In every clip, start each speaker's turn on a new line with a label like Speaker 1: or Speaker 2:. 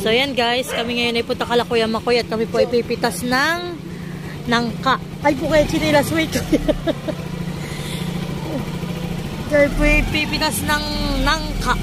Speaker 1: So ayan guys, kami ngayon ay punta kala Kuya Makoy at kami po ay pipitas ng nangka. Ay po kayo, chinilas, wait. Kami po ay pipitas ng nangka.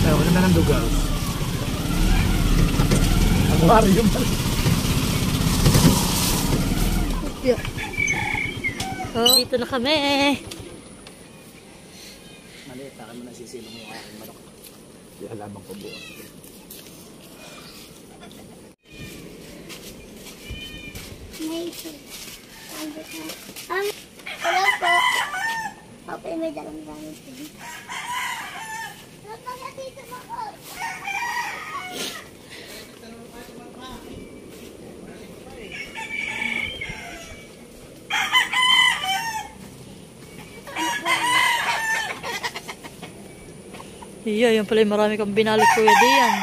Speaker 2: Wala na ng lugar. Aquarium pala.
Speaker 1: Oh, dito na kami.
Speaker 2: Maliit, akin mo nasisilong yung aking manok. Di halabang ko bukas.
Speaker 3: Hello po. Okay, may dalang gamit po. Dito mo po.
Speaker 1: Iya, yan pala yung marami kang binalik Kuya Dian.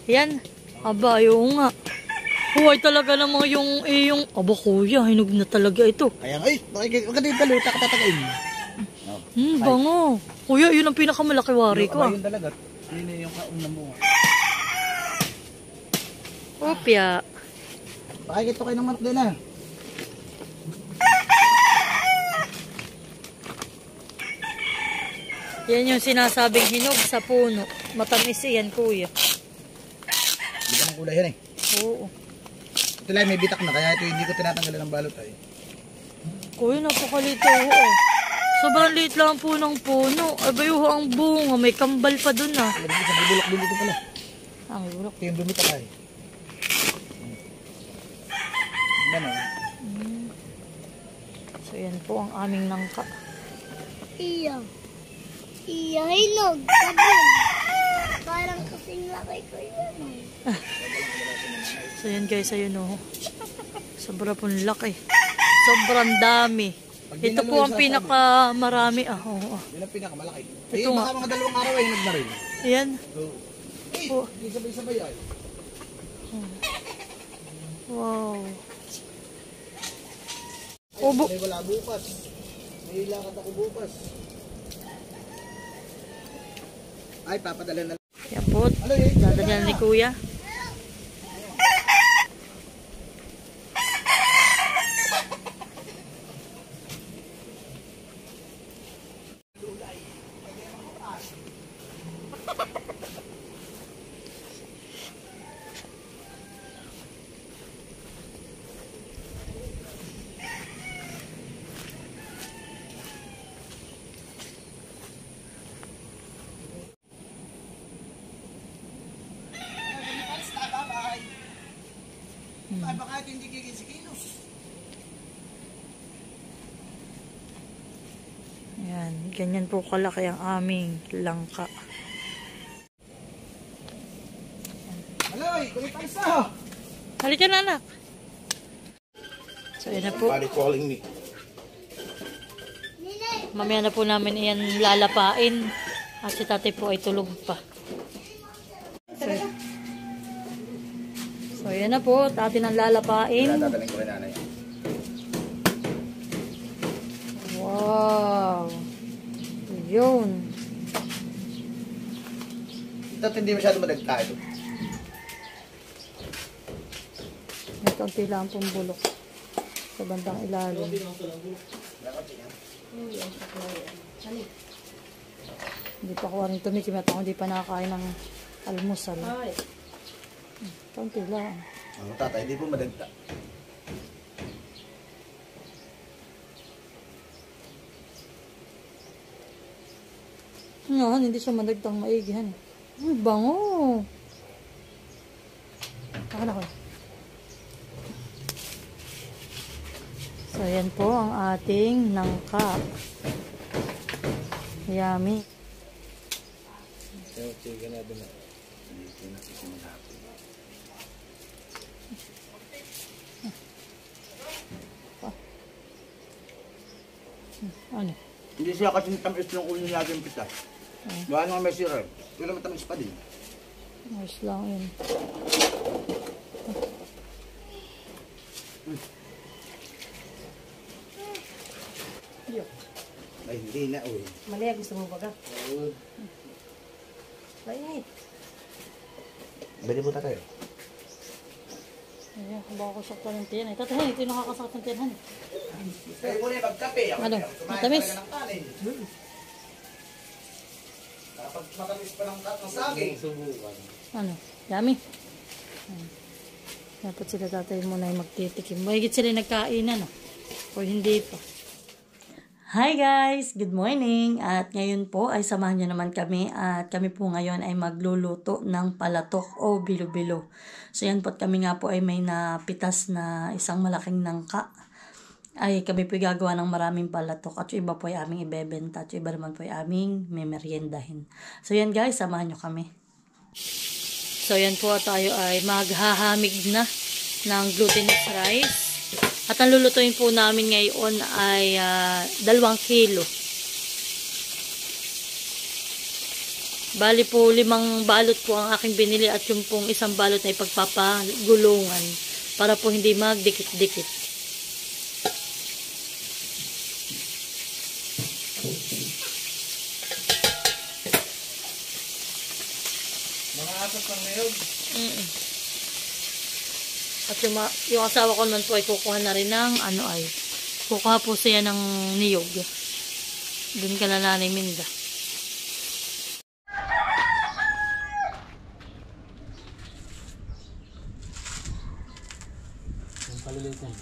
Speaker 1: Yan. Aba, yung nga. Huwag talaga namang yung aba Kuya, hinog na talaga ito.
Speaker 2: Kaya nga, huwag ka din taluta ka tatagain.
Speaker 1: Bango. Kuya, yun ang pinakamalaki wari ko.
Speaker 2: Yung dalagat, yun yung kaunang bunga.
Speaker 1: Opya.
Speaker 2: Pakikito kayo ng manok din ah.
Speaker 1: Yan yung sinasabing hinog sa puno. Matamis yan, Kuya.
Speaker 2: Hindi ka ng kulay yan eh.
Speaker 1: Oo.
Speaker 2: Ito lang may bitak na, kaya ito hindi ko tinatanggalan ng balot ay.
Speaker 1: Kuya, napakalito ho. Sobrang liit lang po ng puno. Abayuho ang bunga. May kambal pa dun ah.
Speaker 2: May bulok din dito pala.
Speaker 1: Ang bulok.
Speaker 2: Ito yung dumitak ay. Gano'n.
Speaker 1: So yan po ang aming nangka.
Speaker 3: Iya. Iya, hinog. Sabon. Parang kasing laki ko yun.
Speaker 1: So yan guys, ayun o. Sobrang pong laki. Sobrang dami. Ito po ang pinakamarami. Oo.
Speaker 2: Yun ang pinakamalaki.
Speaker 1: Ito
Speaker 2: Ayun,
Speaker 1: nga.
Speaker 2: baka mga dalawang araw ay hinog na rin.
Speaker 1: Ayan.
Speaker 2: Oh. Hindi sabay-sabay ay.
Speaker 1: Wow.
Speaker 2: Ay, wala bukas. May lakad ako bukas. Ay, papadala na.
Speaker 1: Yan po. Dadalhan ni Kuya.
Speaker 2: Ay, baka ito hindi kikisi kilos.
Speaker 1: Ayan. Ganyan po kalaki ang aming langka.
Speaker 2: Aloy, kulit pa isa.
Speaker 1: Halika na anak. So yan na po.
Speaker 2: Calling me.
Speaker 1: Mamaya na po namin iyan lalapain. At si tatay po ay tulog pa. So yan na po. Atin ang lalapain.
Speaker 2: Dadaling ko rin nanay.
Speaker 1: Wow. Yun.
Speaker 2: Ito hindi masyado madagta ito.
Speaker 1: May kaunti lang pong bulok sa bandang ilalim. Hindi pa kuha rin tumikim at ako hindi pa nakakain ng almusal. Kaunti lang.
Speaker 2: Ang tatay, hindi po madagta.
Speaker 1: Nga, hindi siya madagtang maigihan. Ay, bango! Ako. So, yan po ang ating nangka. Yummy.
Speaker 2: Sige na doon. Dito na sisimulapin.
Speaker 1: Ano?
Speaker 2: Hindi siya kasi tamis ng ulo natin pita. Gawa naman may sira. Ito naman tamis pa din.
Speaker 1: Ayos lang yun.
Speaker 2: Ay, hindi na, uy.
Speaker 4: Mali, gusto mo baga?
Speaker 2: Oo.
Speaker 4: Mainit.
Speaker 2: Bili mo tayo.
Speaker 1: Ayan, baka ko sakta ng tiyan. Tatahan, ito yung nakakasakit ng tiyan.
Speaker 2: Kaya mo na yung magkape.
Speaker 1: Ano? Matamis?
Speaker 2: Kapag matamis pa ng saging.
Speaker 1: Ano? Yummy. Dapat sila tatay muna yung magtitikim. Mahigit sila nagkainan, o hindi pa. Hi guys! Good morning! At ngayon po ay samahan nyo naman kami at kami po ngayon ay magluluto ng palatok o bilo-bilo. So yan po at kami nga po ay may napitas na isang malaking nangka. Ay kami po gagawa ng maraming palatok at yung iba po ay aming ibebenta at yung iba naman po ay aming memeryendahin. So yan guys, samahan nyo kami. So yan po tayo ay maghahamig na ng glutinous rice. At ang lulutuin po namin ngayon ay 2 kilo. Bali po 5 balot po ang aking binili at yung pong isang balot na ipagpapagulungan para po hindi magdikit-dikit.
Speaker 2: Mga asos ng niyog.
Speaker 1: At yung asawa ko naman po ay kukuha na rin ng kukuha po siya ng niyog. Doon ka na Nanay Minda.
Speaker 5: Ang palulutan.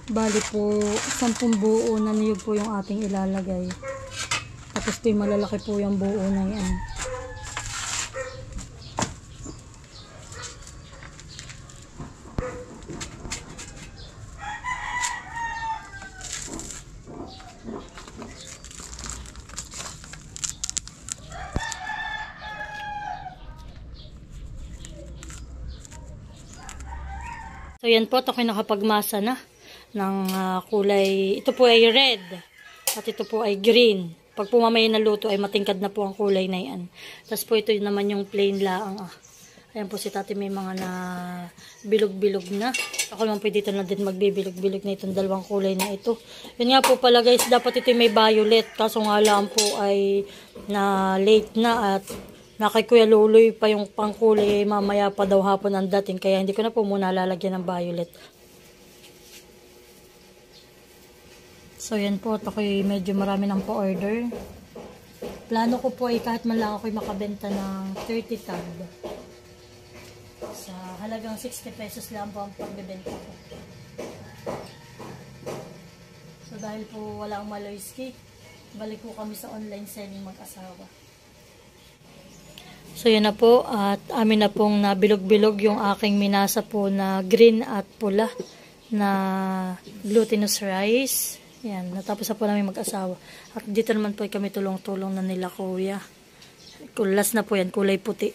Speaker 1: Bali po 10 buo na niyog po yung ating ilalagay. Tapos po yung malalaki po yung buo na yan. So yan po, ako'y nakapagmasa na ng kulay. Ito po ay red at ito po ay green. Pag po mamaya naluto ay matingkad na po ang kulay na yan. Tapos po ito naman yung plain laang. Ayan po si Tati may mga na bilog-bilog na. Ako naman po dito na din magbibilog-bilog na itong 2 kulay na ito. Yun nga po pala guys, dapat ito may violet. Kaso nga lang po ay na late na at na kay Kuya Luloy pa yung pangkulay. Mamaya pa daw hapon ang dating. Kaya hindi ko na po muna lalagyan ng violet. So yan po, ito ko'y medyo marami nang pa-order. Plano ko po ay kahit man lang ako'y makabenta ng 30 tab. Sa halagang 60 pesos lang po ang pagbebenta ko. So dahil po walang Maloyski, balik po kami sa online selling mag-asawa. So yan na po, at amin na pong nabilog-bilog yung aking minasa po na green at pula na glutinous rice. Yan, natapos na po namin mag-asawa. At dito naman po kami tulong-tulong na nila kuya. Kulas na po yan, kulay puti.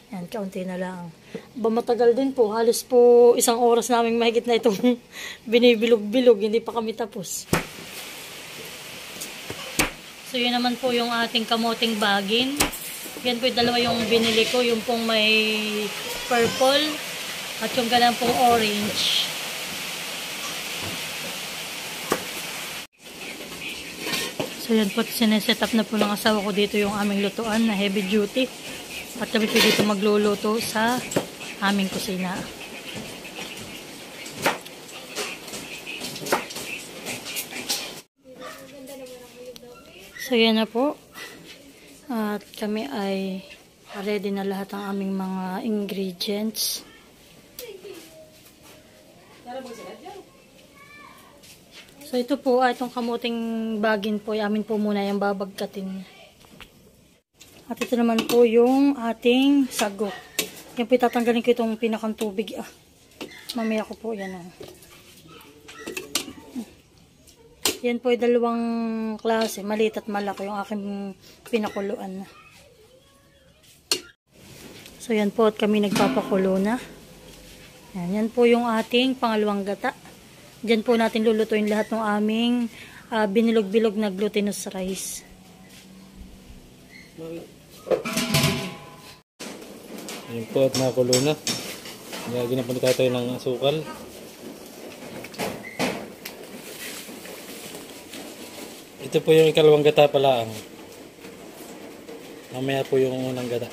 Speaker 1: Yan, kaunti na lang. Matagal din po, halos po 1 oras namin mahigit na itong binibilog-bilog, hindi pa kami tapos. So yun naman po yung ating kamoting bagin. Yan po yung 2 yung binili ko, yung pong may purple at yung ganang pong orange. So yan po, sineset up na po ng asawa ko dito yung aming lutuan na heavy duty. At kami po dito magluluto sa aming kusina. So yan na po. At kami ay ready na lahat ang aming mga ingredients. So ito po, itong kamuting bagin po, amin po muna yung babagkatin. At ito naman po yung ating sago. Yan po itatanggalin ko itong pinakang tubig. Mamaya ko po yan. Yan po ay dalawang klase, maliit at malaki yung aking pinakuluan na. So yan po at kami nagpapakulo na. Yan po yung ating pangalawang gata. Diyan po natin lulutuin lahat ng aming binilog-bilog na glutinous rice.
Speaker 4: Yan po at nakulo na. Lagyan na po tayo ng asukal. Ito po yung ikalawang gata pala. Mamaya po yung unang gata.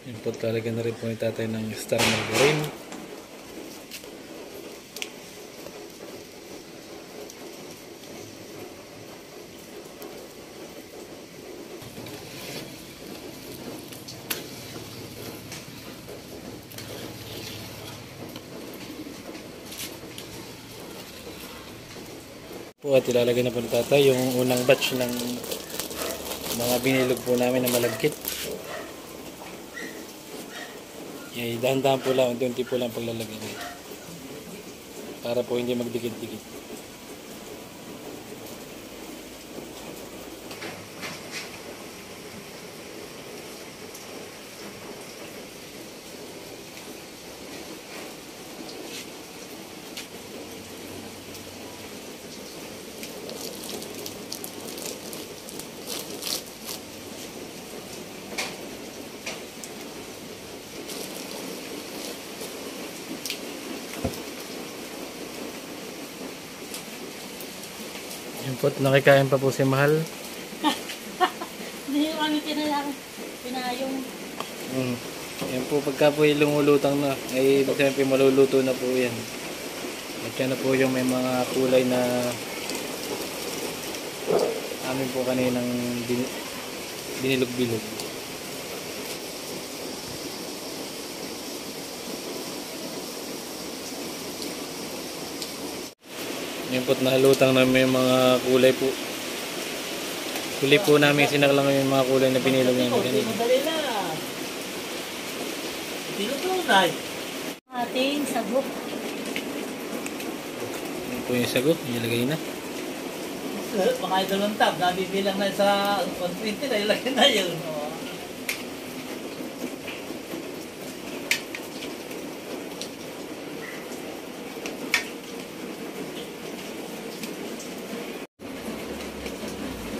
Speaker 4: Yan po, lalagyan na rin po ni tatay ng star margarine. Po at ilalagay na po ni tatay yung unang batch ng mga binilog po namin na malagkit. Dahan-dahan po lang, unti-unti po lang paglalagay para po hindi magdikit-dikit. Yun po, nakikain pa po si Mahal.
Speaker 1: Hindi yung kami pinayong.
Speaker 4: Yan po, pagka po yung lumulutang na, ay siyempre maluluto na po yan. At yan na po yung may mga kulay na amin po kaninang binilog-bilog. Yan po, nahalutang namin yung mga kulay po. Huli po namin sinaklang yung mga kulay na binilog namin kanina.
Speaker 1: Ating sago.
Speaker 4: Yan po yung sago, ilagay na.
Speaker 5: Mga idolong tab, nabibilang na sa 120 na ilagay na yun.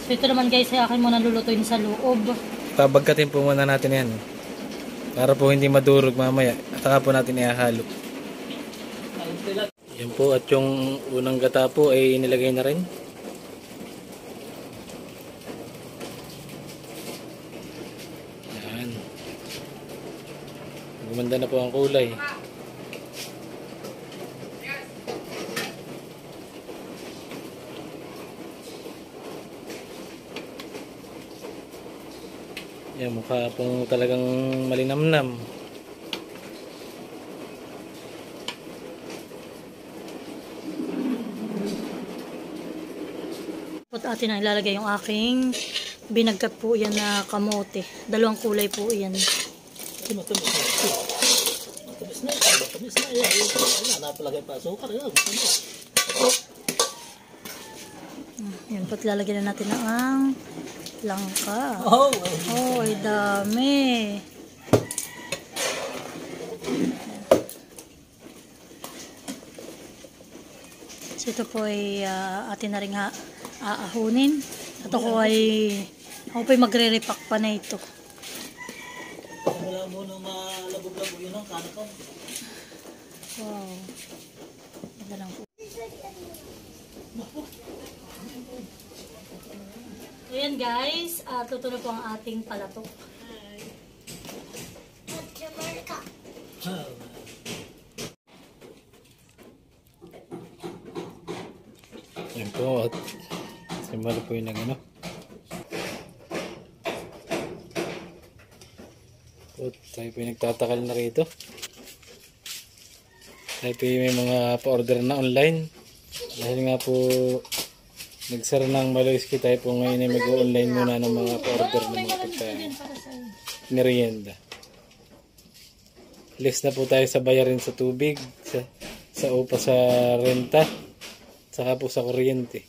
Speaker 1: So ito naman guys, ay akin muna lulutuin sa loob.
Speaker 4: Pabagkatin po muna natin yan. Para po hindi madurog mamaya. At saka po natin ihahalo. Yan po, at yung unang gata po ay inilagay na rin. Yan. Gumanda na po ang kulay. Yan, mukha pong talagang malinamnam.
Speaker 1: At atin na ilalagay yung aking binagkat po yan na kamote. Dalawang kulay po yan.
Speaker 5: Matamis na yan. Matamis na yan. Napalagay pa asukar.
Speaker 1: Yan po, lalagyan na natin ang langka.
Speaker 5: Oh,
Speaker 1: ay dami. So ito po ay atin na rin aahunin. At ako po ay magre-repack pa na ito.
Speaker 5: wala mo nang malabog-labog yun ang kanakam.
Speaker 1: Wow. Ito lang po. Ayan guys, luto na po ang ating palatok.
Speaker 4: Yan po, at simula po yung nag-ano. At tayo po yung nagtatakal na rito. Tayo po yung may mga pa-order na online. Dahil nga po Nagsara ng Maloyski tayo po ngayon ay mag-online muna ng mga order ng mga pagkain. Merienda. List na po tayo sa bayarin sa tubig, sa upa sa renta, saka po sa kuryente.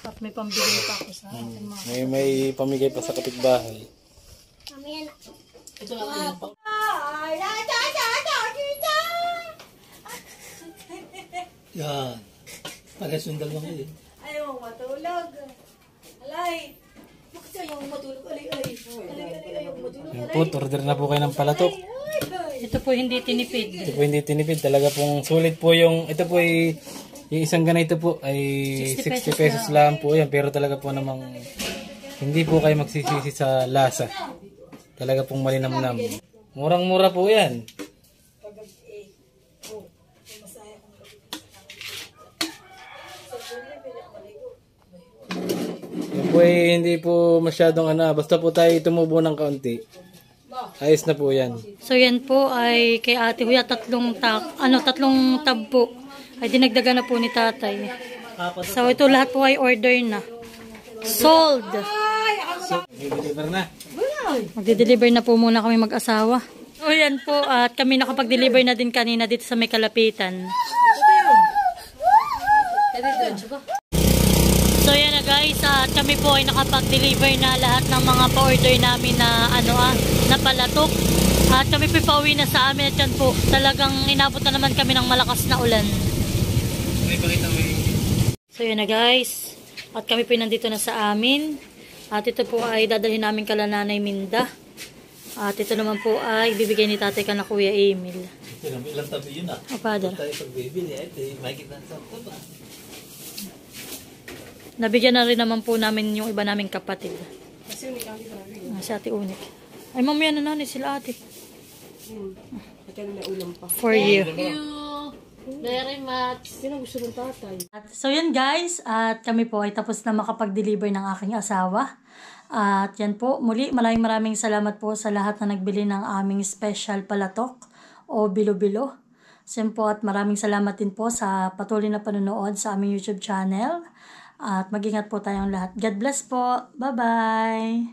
Speaker 1: At may pambili pa ako sa akin mga.
Speaker 4: May pamigay pa sa kapitbahay.
Speaker 3: Mamaya na.
Speaker 5: Ito lang yung pang... Yan. Pag-sundal mo kayo.
Speaker 1: Ayaw matulog. Alay. Bakit ayaw matulog? Alay. Ayaw matulog.
Speaker 4: Yan po, order na po kayo ng palatok.
Speaker 1: Ito po hindi tinipid.
Speaker 4: Ito po hindi tinipid. Talaga pong sulit po yung, ito po ay, yung isang ganito po ay 60 pesos lang po yan. Pero talaga po namang, hindi po kayo magsisisi sa lasa. Talaga pong malinamnam. Murang-mura po yan. Yan po ay hindi po masyadong basta po tayo tumubo ng kaunti. Ayos na po yan.
Speaker 1: So yan po ay kay Ate Huya tatlong tab po ay dinagdagan na po ni tatay. So ito lahat po ay order na. Sold!
Speaker 4: Deliver na.
Speaker 1: Magde-deliver na po muna kami mag-asawa. O yan po at kami nakapag-deliver na din kanina dito sa may kalapitan. So yan na guys, at kami po ay nakapag-deliver na lahat ng mga pa-order namin na na palatok. At kami po pauwi na sa amin at yan po talagang inabot na naman kami ng malakas na ulan. So yan na guys, at kami po nandito na sa amin. At ito po ay dadalhin namin kala Nanay Minda. At ito naman po ay bibigay ni tatay ka na Kuya Emil.
Speaker 5: Ilang tabi yun ah.
Speaker 1: O father.
Speaker 5: Tayo pagbibili ay makikita sa ba?
Speaker 1: Nabigyan na rin naman po namin yung iba naming kapatid. Si Ate Unik. Ay, mamaya na nanay sila ate. For you. Thank you very much. Yun ang gusto ng tatay. So yan guys, at kami po ay tapos na makapag-deliver ng aking asawa. At yan po, muli maraming salamat po sa lahat na nagbili ng aming special palatok o bilo-bilo. Simpo at maraming salamat din po sa patuloy na panonood sa aming YouTube channel. At mag-ingat po tayong lahat. God bless po. Bye-bye!